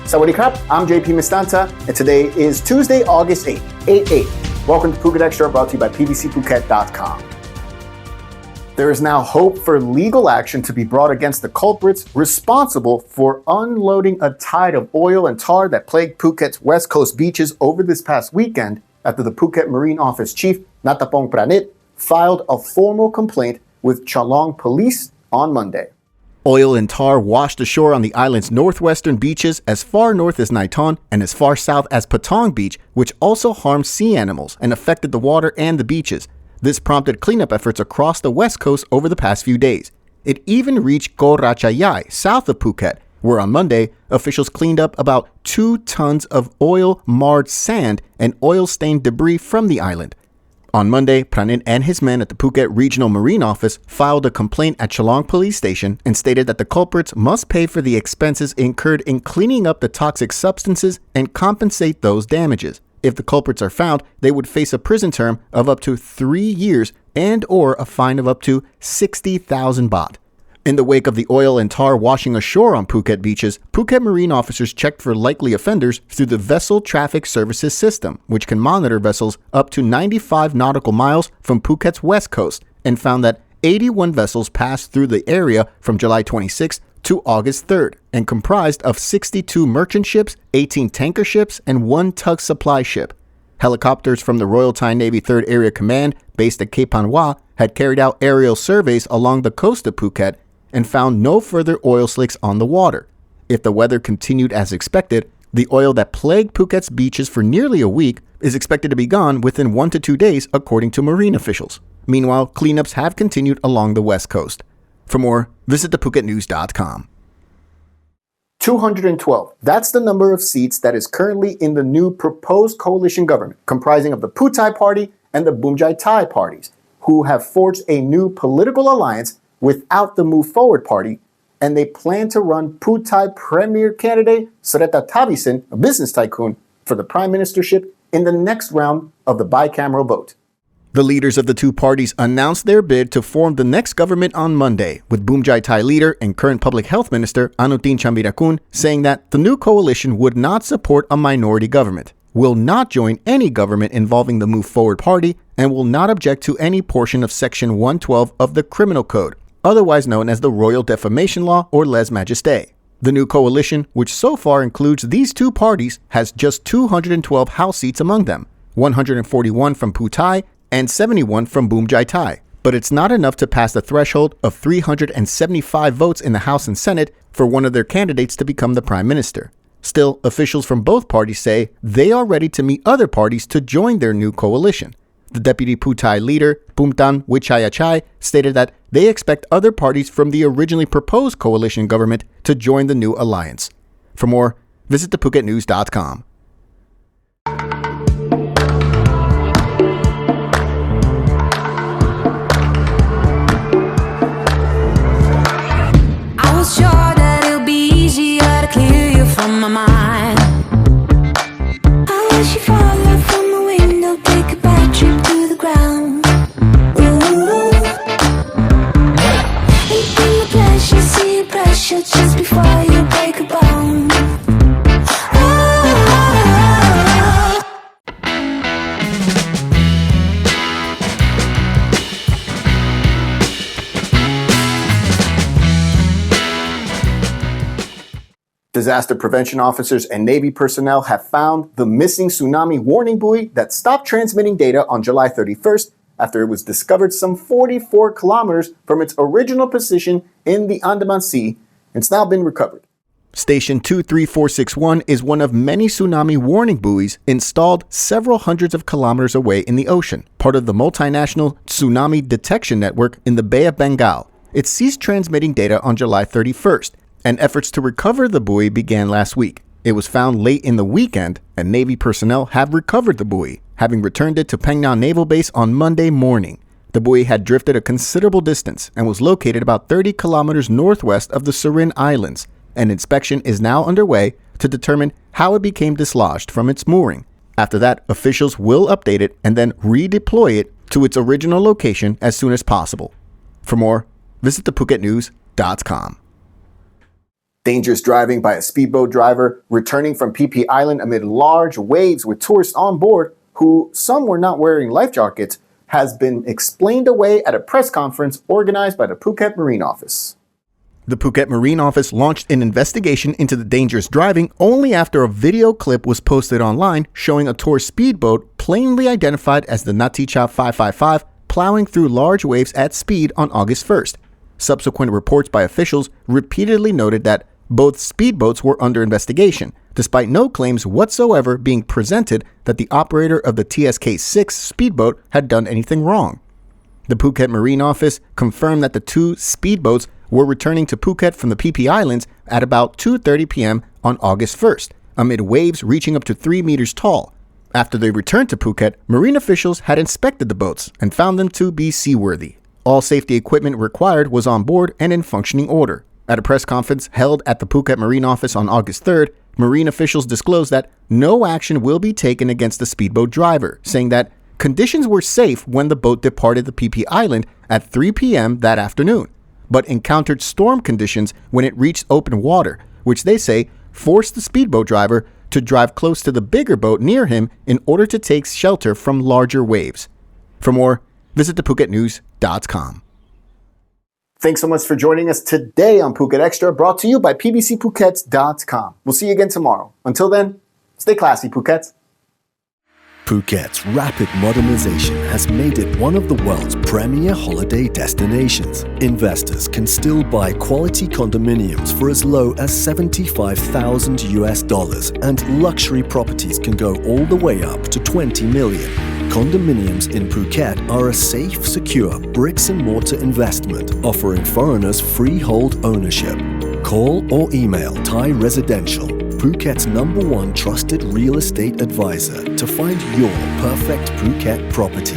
Sawadee krap, I'm JP Mestanza, and today is Tuesday, August 8th, 8/8. Welcome to Phuket Xtra, brought to you by pvcphuket.com. There is now hope for legal action to be brought against the culprits responsible for unloading a tide of oil and tar that plagued Phuket's west coast beaches over this past weekend after the Phuket Marine Office Chief, Natapong Pranit, filed a formal complaint with Chalong Police on Monday. Oil and tar washed ashore on the island's northwestern beaches as far north as Naiton and as far south as Patong Beach, which also harmed sea animals and affected the water and the beaches. This prompted cleanup efforts across the west coast over the past few days. It even reached Ko Ratchayai, south of Phuket, where on Monday, officials cleaned up about 2 tons of oil-marred sand and oil-stained debris from the island. On Monday, Pranit and his men at the Phuket Regional Marine Office filed a complaint at Chalong Police Station and stated that the culprits must pay for the expenses incurred in cleaning up the toxic substances and compensate those damages. If the culprits are found, they would face a prison term of up to 3 years and or a fine of up to 60,000 baht. In the wake of the oil and tar washing ashore on Phuket beaches, Phuket Marine officers checked for likely offenders through the Vessel Traffic Services System, which can monitor vessels up to 95 nautical miles from Phuket's west coast, and found that 81 vessels passed through the area from July 26th to August 3rd, and comprised of 62 merchant ships, 18 tanker ships, and 1 tug supply ship. Helicopters from the Royal Thai Navy 3rd Area Command, based at Cape Anwa, had carried out aerial surveys along the coast of Phuket and found no further oil slicks on the water. If the weather continued as expected, the oil that plagued Phuket's beaches for nearly a week is expected to be gone within 1 to 2 days, according to marine officials. Meanwhile, cleanups have continued along the west coast. For more, visit thephuket.news.com. 212. That's the number of seats that is currently in the new proposed coalition government, comprising of the Pheu Thai party and the Bhumjaithai parties, who have forged a new political alliance without the Move Forward party, and they plan to run Pheu Thai premier candidate Sreta Thavisin, a business tycoon, for the prime ministership in the next round of the bicameral vote. The leaders of the two parties announced their bid to form the next government on Monday, with Bhumjaithai leader and current public health minister Anutin Chanvirakul saying that the new coalition would not support a minority government, will not join any government involving the Move Forward party, and will not object to any portion of Section 112 of the Criminal Code, otherwise known as the Royal Defamation Law or lèse majesté. The new coalition, which so far includes these two parties, has just 212 House seats among them, 141 from Pheu Thai and 71 from Bhumjaithai. But it's not enough to pass the threshold of 375 votes in the House and Senate for one of their candidates to become the Prime Minister. Still, officials from both parties say they are ready to meet other parties to join their new coalition. The deputy Pheu Thai leader, Phumtan Vichayachai, stated that they expect other parties from the originally proposed coalition government to join the new alliance. For more, visit thephuket.news.com. I was sure that it'll be easier to clear you from my mind. I wish you fall out from the window, take a bad trip to the ground. Ooh. Ain't been the pleasure, see your pressure just before you break a bone. Disaster prevention officers and Navy personnel have found the missing tsunami warning buoy that stopped transmitting data on July 31st after it was discovered some 44 kilometers from its original position in the Andaman Sea. It's now been recovered. Station 23461 is one of many tsunami warning buoys installed several hundreds of kilometers away in the ocean, part of the multinational tsunami detection network in the Bay of Bengal. It ceased transmitting data on July 31st. And efforts to recover the buoy began last week. It was found late in the weekend, and Navy personnel have recovered the buoy, having returned it to Penang Naval Base on Monday morning. The buoy had drifted a considerable distance and was located about 30 kilometers northwest of the Surin Islands. An inspection is now underway to determine how it became dislodged from its mooring. After that, officials will update it and then redeploy it to its original location as soon as possible. For more, visit thephuket.news.com. Dangerous driving by a speedboat driver returning from Phi Island amid large waves with tourists on board who some were not wearing life jackets has been explained away at a press conference organized by the Phuket Marine Office. The Phuket Marine Office launched an investigation into the dangerous driving only after a video clip was posted online showing a tour speedboat plainly identified as the Naticha 555 plowing through large waves at speed on August 1st. Subsequent reports by officials repeatedly noted that both speedboats were under investigation, despite no claims whatsoever being presented that the operator of the TSK-6 speedboat had done anything wrong. The Phuket Marine Office confirmed that the two speedboats were returning to Phuket from the Phi Islands at about 2:30 p.m. on August 1st, amid waves reaching up to 3 meters tall. After they returned to Phuket, marine officials had inspected the boats and found them to be seaworthy. All safety equipment required was on board and in functioning order. At a press conference held at the Phuket Marine Office on August 3rd, marine officials disclosed that no action will be taken against the speedboat driver, saying that conditions were safe when the boat departed the Phi Island at 3 p.m. that afternoon, but encountered storm conditions when it reached open water, which they say forced the speedboat driver to drive close to the bigger boat near him in order to take shelter from larger waves. For more, visit thephuket.news.com. Thanks so much for joining us today on Phuket Xtra, brought to you by pbcphuket.com. We'll see you again tomorrow. Until then, stay classy, Phuket. Phuket's rapid modernization has made it one of the world's premier holiday destinations. Investors can still buy quality condominiums for as low as $75,000 and luxury properties can go all the way up to $20 million. Condominiums in Phuket are a safe, secure bricks-and-mortar investment offering foreigners freehold ownership. Call or email Thai Residential, Phuket's #1 trusted real estate advisor, to find your perfect Phuket property.